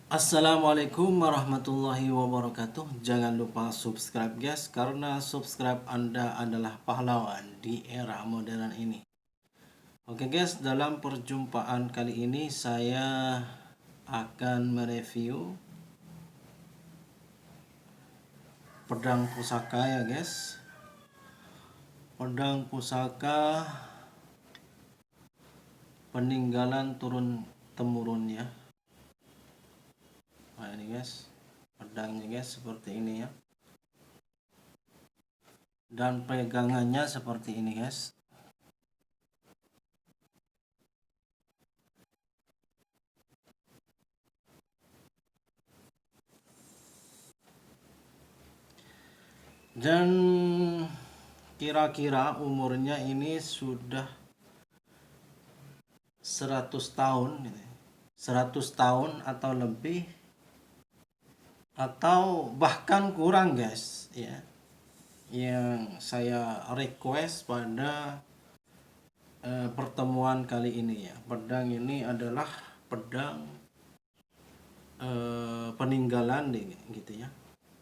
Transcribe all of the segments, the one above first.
Assalamualaikum warahmatullahi wabarakatuh. Jangan lupa subscribe guys, karena subscribe Anda adalah pahlawan di era modern ini. Oke guys, dalam perjumpaan kali ini saya akan mereview pedang pusaka ya guys. Pedang pusaka peninggalan turun temurun ya. Nah ini guys, pedangnya guys seperti ini ya. Dan pegangannya seperti ini guys. Dan kira-kira umurnya ini sudah 100 tahun gitu. 100 tahun atau lebih atau bahkan kurang guys ya. Yang saya request pada pertemuan kali ini ya. Pedang ini adalah pedang peninggalan gitu ya.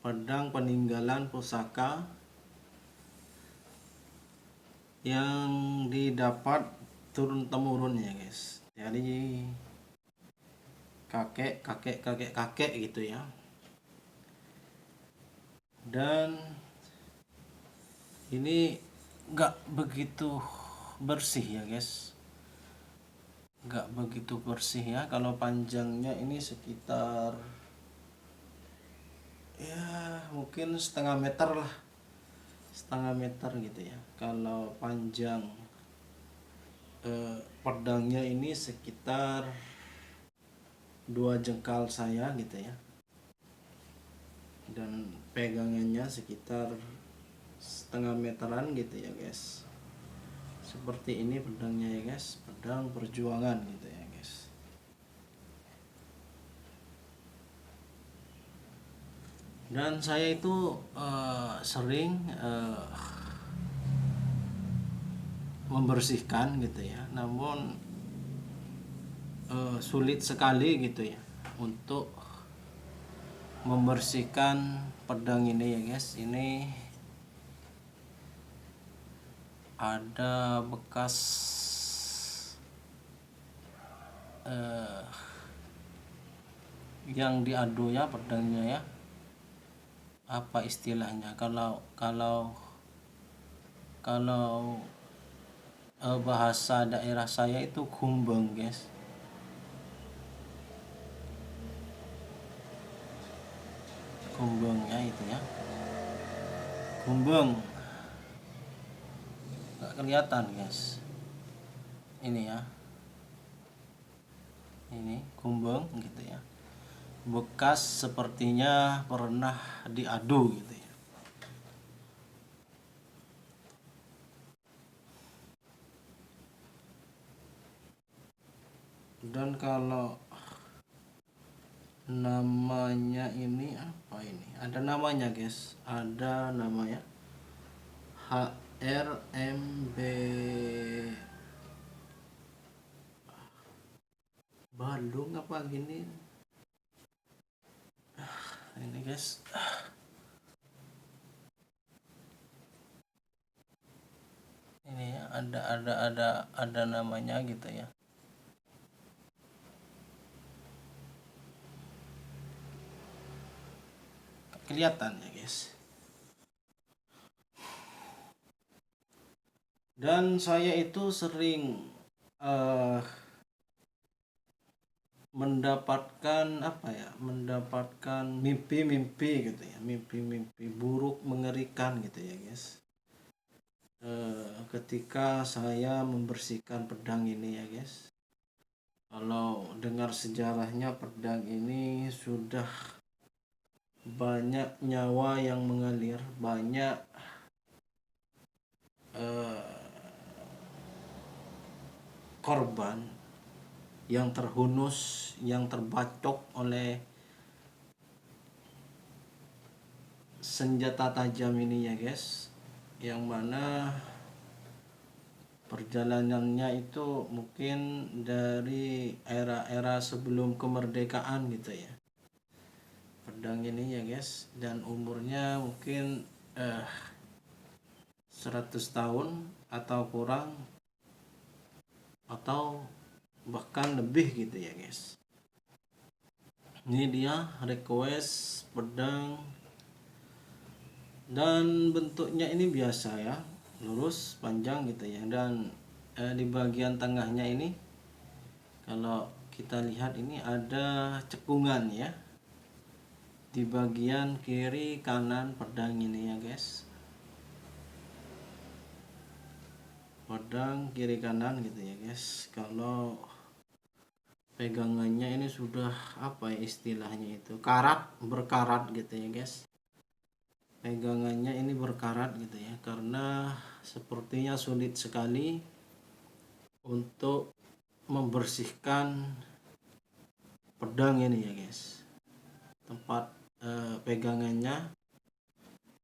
Pedang peninggalan pusaka yang didapat turun temurun ya guys. Jadi kakek gitu ya. Dan ini nggak begitu bersih ya guys, nggak begitu bersih ya. Kalau panjangnya ini sekitar ya mungkin setengah meter lah, setengah meter gitu ya. Kalau panjang pedangnya ini sekitar 2 jengkal saya gitu ya. Dan pegangannya sekitar setengah meteran gitu ya guys. Seperti ini pedangnya ya guys, pedang perjuangan gitu ya guys. Dan saya itu sering membersihkan gitu ya, namun sulit sekali gitu ya untuk membersihkan pedang ini ya guys. Ini ada bekas yang diadu ya pedangnya ya. Apa istilahnya, kalau bahasa daerah saya itu kumbeng guys. Kumbengnya itu ya, kumbeng nggak kelihatan guys. Ini ya, ini kumbeng gitu ya, bekas sepertinya pernah diadu gitu ya. Dan kalau namanya ini apa, ini ada namanya guys, ada namanya HRMB Bandung apa gini ini guys. Ini ya, ada namanya gitu ya. Kelihatan ya guys. Dan saya itu sering mendapatkan apa ya, mendapatkan mimpi-mimpi gitu ya, mimpi-mimpi buruk mengerikan gitu ya guys. Ketika saya membersihkan pedang ini ya guys. Kalau dengar sejarahnya, pedang ini sudah banyak nyawa yang mengalir, banyak korban yang terhunus, yang terbacok oleh senjata tajam ini ya guys. Yang mana perjalanannya itu mungkin dari era-era sebelum kemerdekaan gitu ya. pedang ini ya guys, dan umurnya mungkin 100 tahun atau kurang atau bahkan lebih gitu ya guys. Ini dia request pedang, dan bentuknya ini biasa ya, lurus panjang gitu ya, dan di bagian tengahnya ini kalau kita lihat ini ada cekungan ya di bagian kiri kanan pedang ini ya guys, pedang kiri kanan gitu ya guys. Kalau pegangannya ini sudah apa ya istilahnya itu, karat, berkarat gitu ya guys. Pegangannya ini berkarat gitu ya, karena sepertinya sulit sekali untuk membersihkan pedang ini ya guys. Tempat pegangannya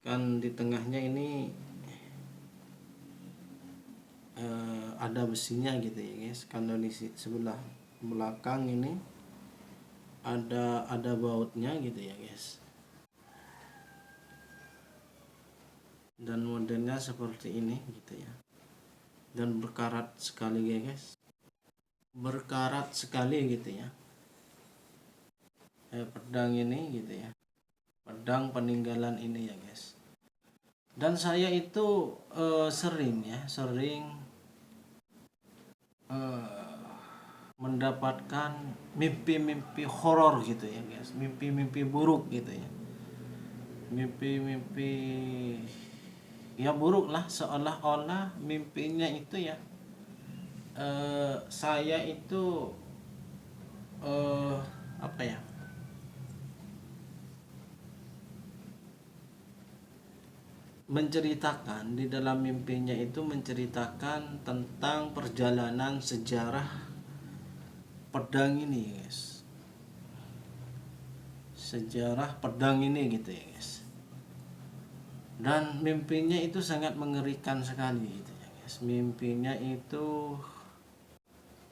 kan di tengahnya ini ada besinya gitu ya guys. Kalau di sebelah belakang ini ada bautnya gitu ya guys, dan modelnya seperti ini gitu ya, dan berkarat sekali ya guys, berkarat sekali gitu ya. Pedang ini gitu ya, pedang peninggalan ini ya guys. Dan saya itu sering mendapatkan mimpi-mimpi horor gitu ya guys, mimpi-mimpi buruk gitu ya, mimpi-mimpi ya buruk lah, seolah-olah mimpinya itu ya saya itu apa ya, menceritakan di dalam mimpinya itu, menceritakan tentang perjalanan sejarah pedang ini guys, sejarah pedang ini gitu ya guys. Dan mimpinya itu sangat mengerikan sekali gitu ya guys. Mimpinya itu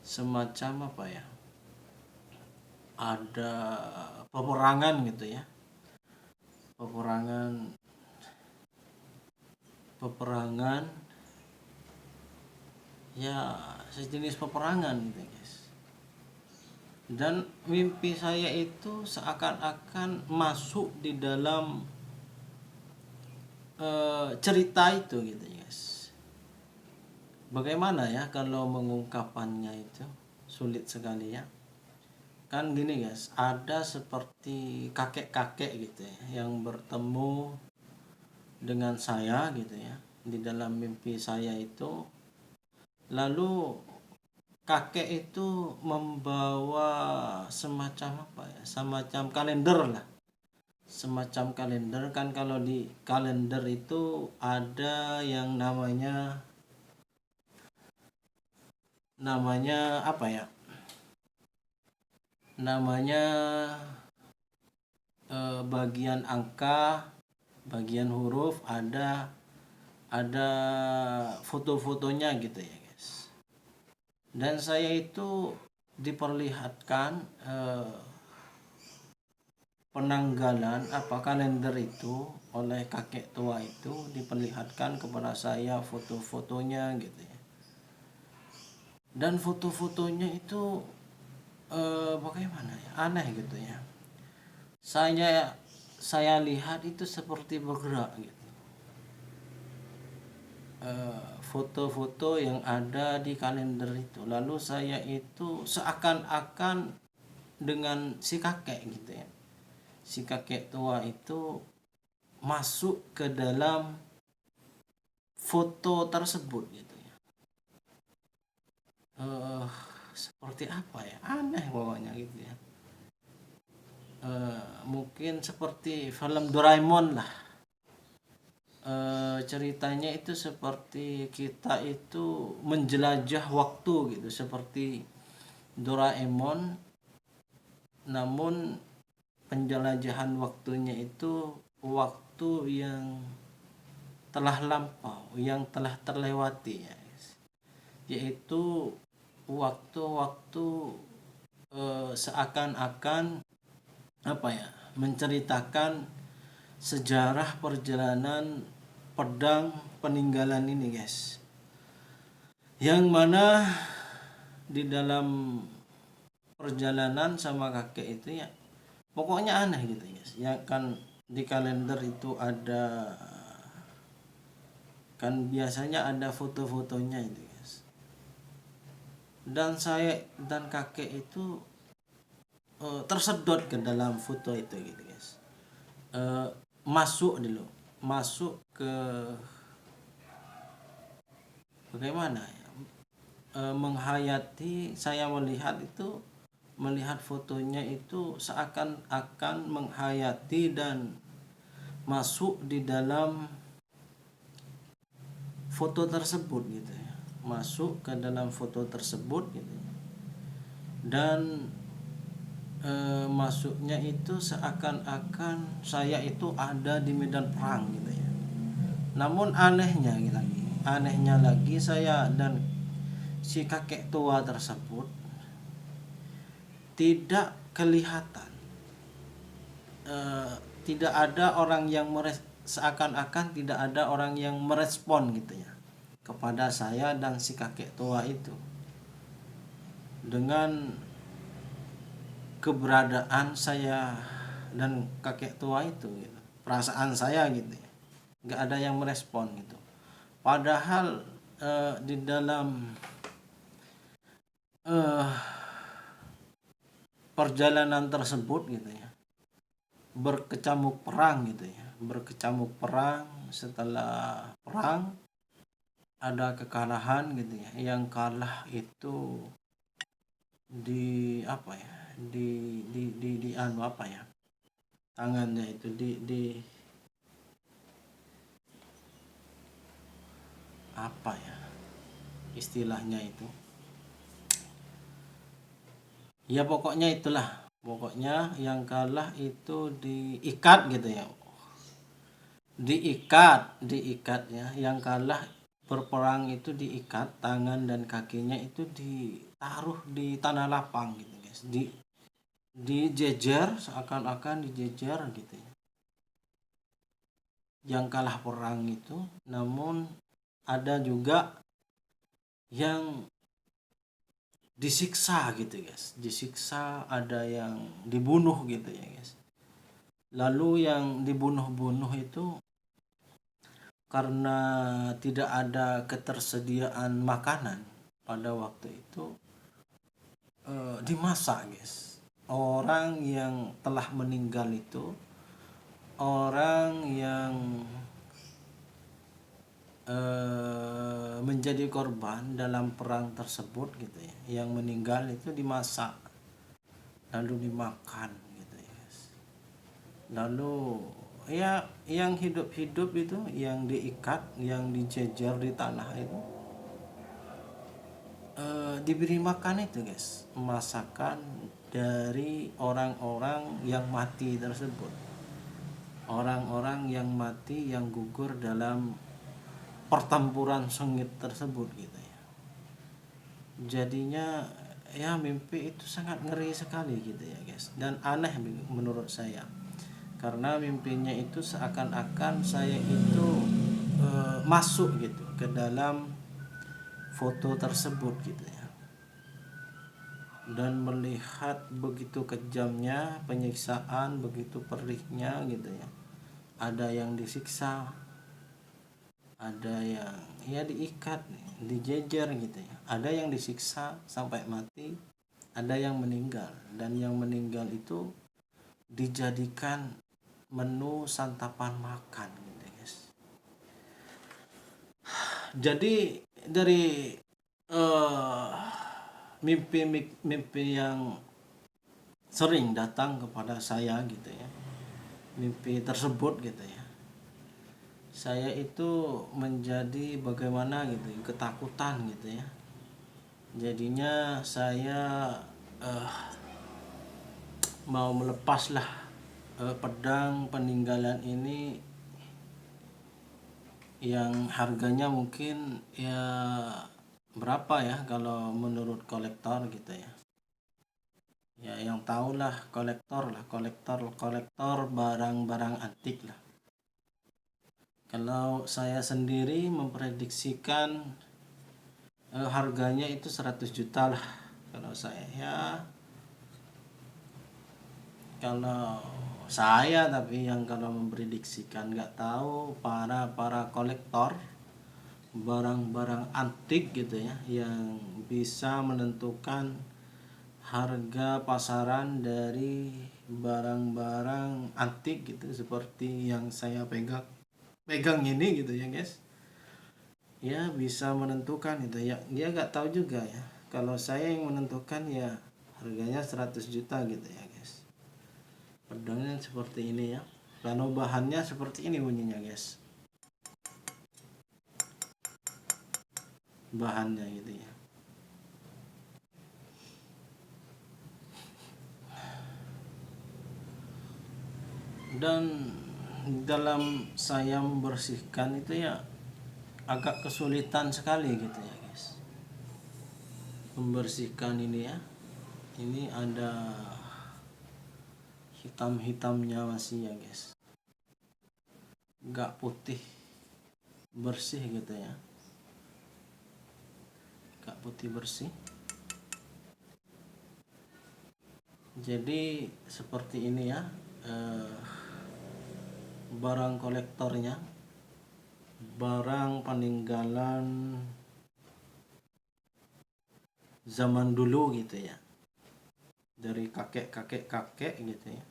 semacam apa ya, ada peperangan gitu ya, peperangan ya, sejenis peperangan gitu ya guys. Dan mimpi saya itu seakan-akan masuk di dalam cerita itu gitu ya guys. Bagaimana ya kalau mengungkapannya itu sulit sekali ya. Kan gini guys, ada seperti kakek-kakek gitu ya, yang bertemu dengan saya gitu ya di dalam mimpi saya itu. Lalu kakek itu membawa semacam apa ya, semacam kalender lah, semacam kalender. Kan kalau di kalender itu ada yang namanya apa ya, namanya bagian angka, bagian huruf, ada foto-fotonya gitu ya guys. Dan saya itu diperlihatkan penanggalan apa kalender itu oleh kakek tua itu, diperlihatkan kepada saya foto-fotonya gitu ya. Dan foto-fotonya itu bagaimana ya, aneh gitu ya. Saya lihat itu seperti bergerak gitu. Foto-foto yang ada di kalender itu. Lalu saya itu seakan-akan dengan si kakek gitu ya, si kakek tua itu masuk ke dalam foto tersebut gitu ya. Seperti apa ya, aneh pokoknya gitu ya. Mungkin seperti film Doraemon lah. Ceritanya itu seperti kita itu menjelajah waktu gitu, seperti Doraemon, namun penjelajahan waktunya itu waktu yang telah lampau, yang telah terlewati ya guys. Yaitu waktu-waktu seakan-akan apa ya, menceritakan sejarah perjalanan pedang peninggalan ini guys, yang mana di dalam perjalanan sama kakek itu ya pokoknya aneh gitu guys ya kan. Di kalender itu ada, kan biasanya ada foto-fotonya itu guys, dan saya dan kakek itu tersedot ke dalam foto itu gitu guys. Masuk dulu, masuk ke bagaimana ya, menghayati. Saya melihat itu, melihat fotonya itu seakan-akan menghayati dan masuk di dalam foto tersebut gitu ya, masuk ke dalam foto tersebut gitu ya. Dan masuknya itu seakan-akan saya itu ada di medan perang gitu ya. Namun anehnya lagi saya dan si kakek tua tersebut tidak kelihatan, tidak ada orang yang seakan-akan tidak ada orang yang merespon gitu ya kepada saya dan si kakek tua itu dengan keberadaan saya dan kakek tua itu gitu. Perasaan saya gitu ya, nggak ada yang merespon gitu. Padahal di dalam perjalanan tersebut gitu ya, berkecamuk perang gitu ya, berkecamuk perang. Setelah perang ada kekalahan gitu ya, yang kalah itu di apa ya, di anu apa ya, tangannya itu di apa ya istilahnya itu ya, pokoknya itulah, pokoknya yang kalah itu diikat gitu ya, diikat ya, yang kalah berperang itu diikat tangan dan kakinya itu ditaruh di tanah lapang gitu guys, dijejer seakan-akan dijejer gitu ya, yang kalah perang itu. Namun ada juga yang disiksa gitu guys, disiksa, ada yang dibunuh gitu ya guys. Lalu yang dibunuh-bunuh itu karena tidak ada ketersediaan makanan pada waktu itu, dimasak guys. Orang yang telah meninggal itu, orang yang menjadi korban dalam perang tersebut gitu ya, yang meninggal itu dimasak lalu dimakan gitu ya guys. Lalu ya yang hidup-hidup itu yang diikat, yang dijejer di tanah itu diberi makan itu guys, masakan dari orang-orang yang mati tersebut, orang-orang yang mati yang gugur dalam pertempuran sengit tersebut gitu ya. Jadinya ya mimpi itu sangat ngeri sekali gitu ya guys, dan aneh menurut saya, karena mimpinya itu seakan-akan saya itu masuk gitu ke dalam foto tersebut gitu ya, dan melihat begitu kejamnya penyiksaan, begitu perihnya gitu ya. Ada yang disiksa, ada yang ya diikat, dijejer gitu ya, ada yang disiksa sampai mati, ada yang meninggal, dan yang meninggal itu dijadikan menu santapan makan gitu guys. Jadi dari mimpi yang sering datang kepada saya gitu ya, mimpi tersebut gitu ya, saya itu menjadi bagaimana gitu, ketakutan gitu ya. Jadinya saya mau melepaslah pedang peninggalan ini, yang harganya mungkin ya berapa ya kalau menurut kolektor gitu ya, Ya yang tahulah kolektor lah, kolektor barang-barang antik lah. Kalau saya sendiri memprediksikan harganya itu 100 juta lah kalau saya ya. Kalau saya tapi yang kalau memprediksikan nggak tahu para kolektor barang-barang antik gitu ya yang bisa menentukan harga pasaran dari barang-barang antik gitu seperti yang saya pegang ini gitu ya guys, ya bisa menentukan itu ya, dia nggak tahu juga ya. Kalau saya yang menentukan ya harganya 100 juta gitu ya guys. Pedangnya seperti ini ya, plano bahannya seperti ini bunyinya guys, bahannya gitu ya. Dan dalam saya membersihkan itu ya agak kesulitan sekali gitu ya guys, membersihkan ini ya. Ini ada hitam-hitamnya masih ya guys, nggak putih bersih gitu ya, nggak putih bersih. Jadi seperti ini ya, barang kolektornya, barang peninggalan zaman dulu gitu ya, dari kakek gitu ya.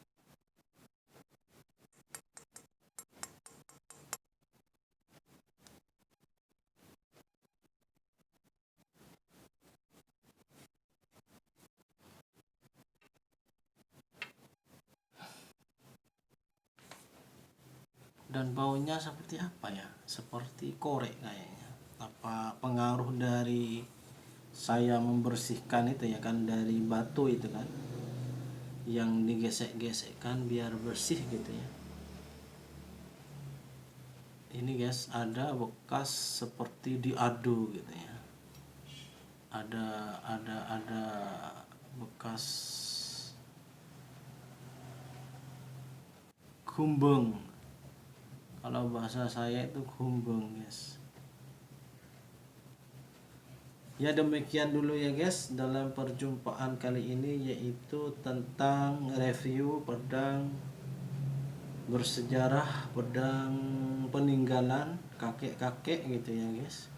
Dan baunya seperti apa ya, seperti korek kayaknya. Apa pengaruh dari saya membersihkan itu ya kan, dari batu itu kan yang digesek-gesekkan biar bersih gitu ya. Ini guys ada bekas seperti diadu gitu ya, ada bekas gumbeng, kalau bahasa saya itu gumbeng guys. Ya demikian dulu ya guys dalam perjumpaan kali ini, yaitu tentang review pedang bersejarah, pedang peninggalan kakek-kakek gitu ya guys.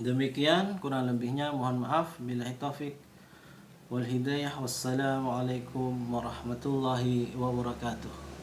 Demikian kurang lebihnya mohon maaf, billahi taufik wal hidayah. Wassalamualaikum warahmatullahi wabarakatuh.